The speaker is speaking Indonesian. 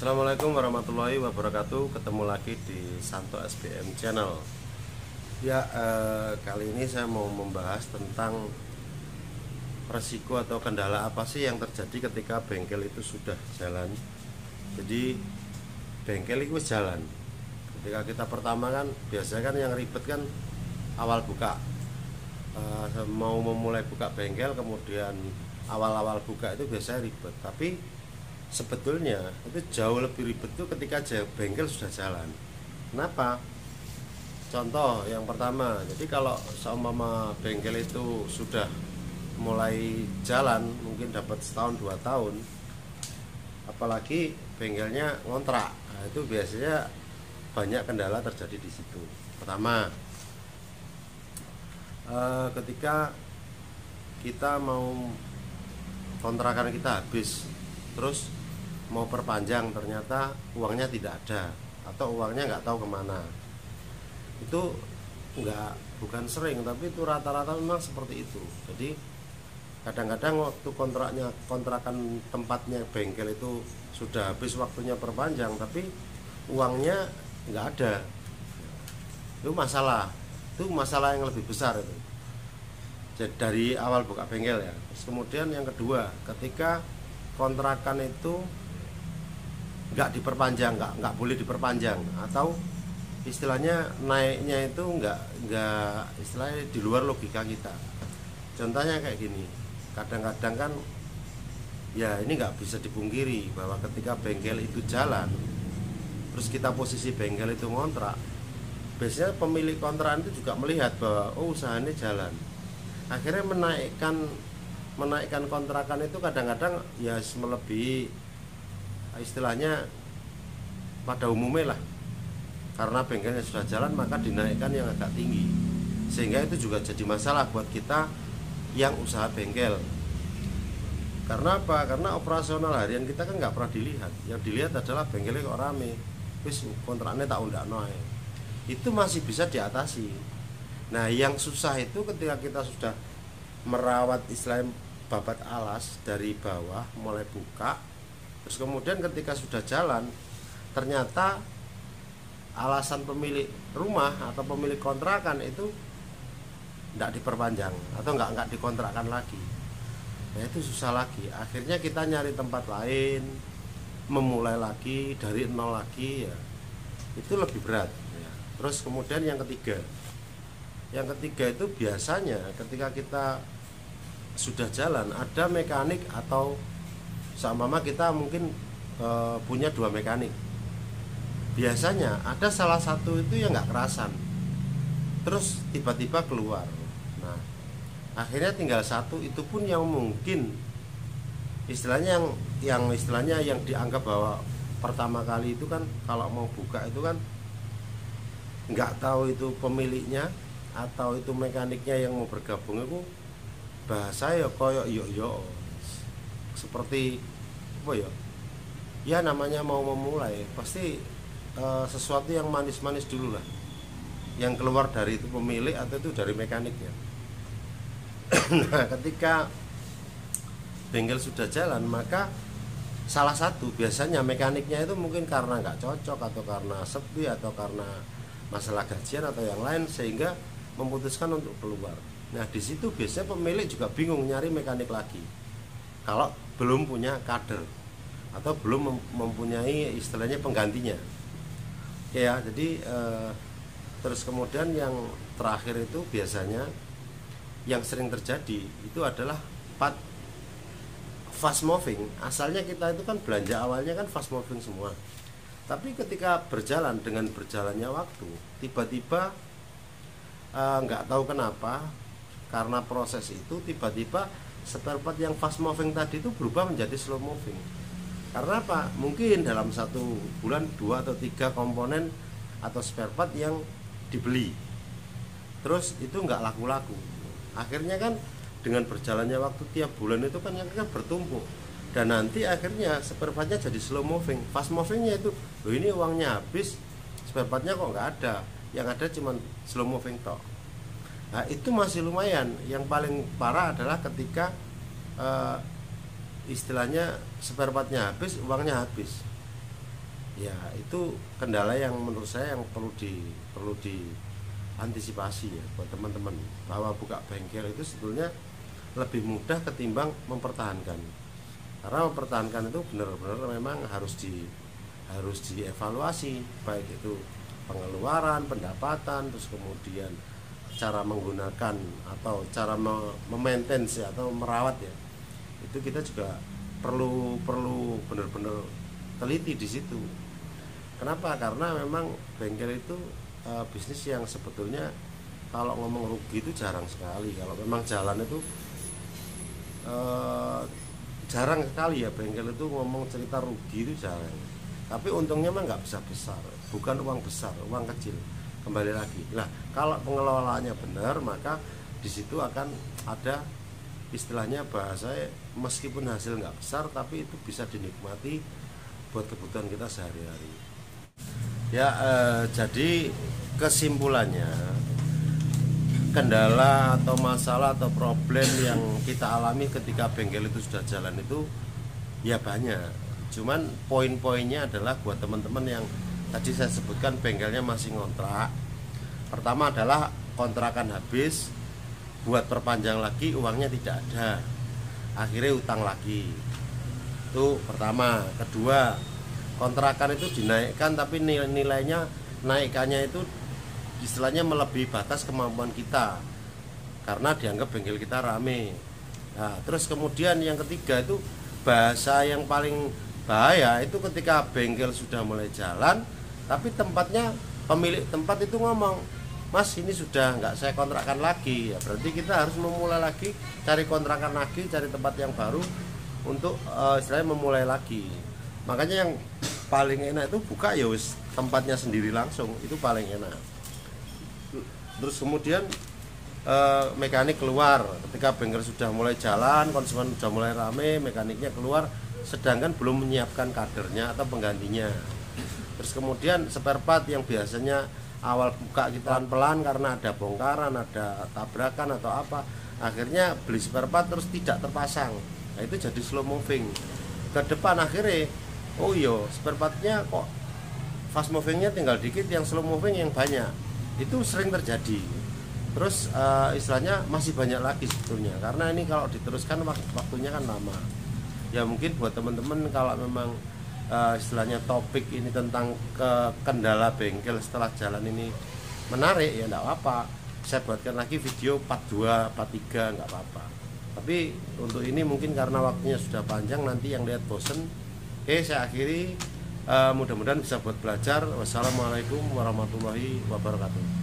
Assalamualaikum warahmatullahi wabarakatuh. Ketemu lagi di Santo SBM Channel. Ya, kali ini saya mau membahas tentang resiko atau kendala apa sih yang terjadi ketika bengkel itu sudah jalan. Jadi bengkel itu jalan. Ketika kita pertama kan biasanya kan yang ribet kan awal buka. Mau memulai buka bengkel, kemudian awal-awal buka itu biasanya ribet. Tapi sebetulnya itu jauh lebih ribet tuh ketika bengkel sudah jalan. Kenapa? Contoh yang pertama, jadi kalau seumpama bengkel itu sudah mulai jalan, mungkin dapat setahun 2 tahun, apalagi bengkelnya ngontrak, nah, itu biasanya banyak kendala terjadi di situ. Pertama, ketika kita mau kontrakan kita habis, terus mau perpanjang, ternyata uangnya tidak ada atau uangnya nggak tahu kemana. Itu bukan sering, tapi itu rata-rata memang seperti itu. Jadi kadang-kadang waktu kontrakan tempatnya bengkel itu sudah habis waktunya perpanjang, tapi uangnya nggak ada. Itu masalah yang lebih besar itu. Jadi dari awal buka bengkel ya. Terus kemudian yang kedua, ketika kontrakan itu nggak diperpanjang, nggak boleh diperpanjang, atau istilahnya naiknya itu nggak istilahnya di luar logika kita. Contohnya kayak gini, kadang-kadang kan ya ini nggak bisa dipungkiri bahwa ketika bengkel itu jalan, terus kita posisi bengkel itu ngontrak, biasanya pemilik kontrakan itu juga melihat bahwa usahanya jalan, akhirnya menaikkan kontrakan itu kadang-kadang ya melebihi istilahnya pada umumnya lah, karena bengkelnya sudah jalan maka dinaikkan yang agak tinggi, sehingga itu juga jadi masalah buat kita yang usaha bengkel. Karena apa? Karena operasional harian kita kan nggak pernah dilihat, yang dilihat adalah bengkelnya kok rame, wis kontraknya tak undakno ae. Itu masih bisa diatasi. Nah, yang susah itu ketika kita sudah merawat istilahnya babat alas dari bawah mulai buka, terus kemudian ketika sudah jalan ternyata alasan pemilik rumah atau pemilik kontrakan itu tidak diperpanjang atau nggak dikontrakkan lagi. Nah, itu susah lagi. Akhirnya kita nyari tempat lain, memulai lagi dari nol lagi ya. Itu lebih berat ya. Terus kemudian yang ketiga itu biasanya ketika kita sudah jalan ada mekanik, atau sama kita mungkin punya 2 mekanik. Biasanya ada salah satu itu yang nggak kerasan, terus tiba-tiba keluar. Nah, akhirnya tinggal satu, itu pun yang mungkin istilahnya yang dianggap bahwa pertama kali itu kan kalau mau buka itu kan nggak tahu itu pemiliknya atau itu mekaniknya yang mau bergabung. Itu bahasa ya koyok yo seperti apa ya? Ya namanya mau memulai pasti sesuatu yang manis-manis dulu lah, yang keluar dari itu pemilik atau itu dari mekaniknya. Nah, ketika bengkel sudah jalan, maka salah satu biasanya mekaniknya itu mungkin karena nggak cocok, atau karena sepi, atau karena masalah gajian atau yang lain, sehingga memutuskan untuk keluar. Nah, di situ biasanya pemilik juga bingung nyari mekanik lagi kalau belum punya kader atau belum mempunyai istilahnya penggantinya. Ya, jadi terus kemudian yang terakhir itu biasanya yang sering terjadi itu adalah fast moving. Asalnya kita itu kan belanja awalnya kan fast moving semua, tapi ketika dengan berjalannya waktu, tiba-tiba nggak tahu kenapa, karena proses itu tiba-tiba spare part yang fast moving tadi itu berubah menjadi slow moving. Karena apa? Mungkin dalam 1 bulan 2 atau 3 komponen atau spare part yang dibeli, terus itu nggak laku-laku. Akhirnya kan dengan berjalannya waktu tiap bulan itu kan yang kan bertumpuk, dan nanti akhirnya spare partnya jadi slow moving. Fast movingnya itu, loh ini uangnya habis, spare partnya kok nggak ada, yang ada cuma slow moving toh. Nah, itu masih lumayan. Yang paling parah adalah ketika istilahnya spare partnya habis, uangnya habis. Ya itu kendala yang menurut saya yang perlu diantisipasi ya buat teman-teman, bahwa buka bengkel itu sebetulnya lebih mudah ketimbang mempertahankan. Karena mempertahankan itu benar-benar memang harus dievaluasi, baik itu pengeluaran, pendapatan, terus kemudian cara menggunakan atau cara memaintain atau merawat ya. Itu kita juga perlu benar-benar teliti di situ. Kenapa? Karena memang bengkel itu bisnis yang sebetulnya kalau ngomong rugi itu jarang sekali. Kalau memang jalan itu jarang sekali ya, bengkel itu ngomong cerita rugi itu jarang. Tapi untungnya mah nggak besar, bukan uang besar, uang kecil. Kembali lagi, lah kalau pengelolaannya benar, maka di situ akan ada istilahnya bahasanya, meskipun hasil nggak besar, tapi itu bisa dinikmati buat kebutuhan kita sehari-hari. Ya, jadi kesimpulannya, kendala atau masalah atau problem yang kita alami ketika bengkel itu sudah jalan itu ya banyak. Cuman poin-poinnya adalah buat teman-teman yang tadi saya sebutkan bengkelnya masih ngontrak. Pertama adalah kontrakan habis, buat perpanjang lagi uangnya tidak ada, akhirnya utang lagi. Itu pertama. Kedua, kontrakan itu dinaikkan tapi nilainya naikannya itu istilahnya melebihi batas kemampuan kita karena dianggap bengkel kita rame. Nah, terus kemudian yang ketiga itu bahasa yang paling bahaya itu ketika bengkel sudah mulai jalan tapi pemilik tempat itu ngomong, "Mas, ini sudah nggak saya kontrakkan lagi." Ya berarti kita harus memulai lagi, cari kontrakan lagi, cari tempat yang baru untuk istilahnya memulai lagi. Makanya yang paling enak itu buka ya wis tempatnya sendiri langsung, itu paling enak. Terus kemudian mekanik keluar ketika bengkel sudah mulai jalan, konsumen sudah mulai rame, mekaniknya keluar sedangkan belum menyiapkan kadernya atau penggantinya. Terus kemudian spare part yang biasanya awal buka kita pelan-pelan karena ada bongkaran, ada tabrakan atau apa, akhirnya beli spare part terus tidak terpasang. Nah, itu jadi slow moving. Ke depan akhirnya, oh iya, spare partnya kok fast movingnya tinggal dikit, yang slow moving yang banyak. Itu sering terjadi. Terus istilahnya masih banyak lagi sebetulnya, karena ini kalau diteruskan waktunya kan lama. Ya mungkin buat teman-teman kalau memang istilahnya topik ini tentang kendala bengkel setelah jalan ini menarik, ya enggak apa-apa, saya buatkan lagi video part 2, part 3, enggak apa-apa. Tapi untuk ini mungkin karena waktunya sudah panjang, nanti yang lihat bosen. Oke, saya akhiri, mudah-mudahan bisa buat belajar. Wassalamualaikum warahmatullahi wabarakatuh.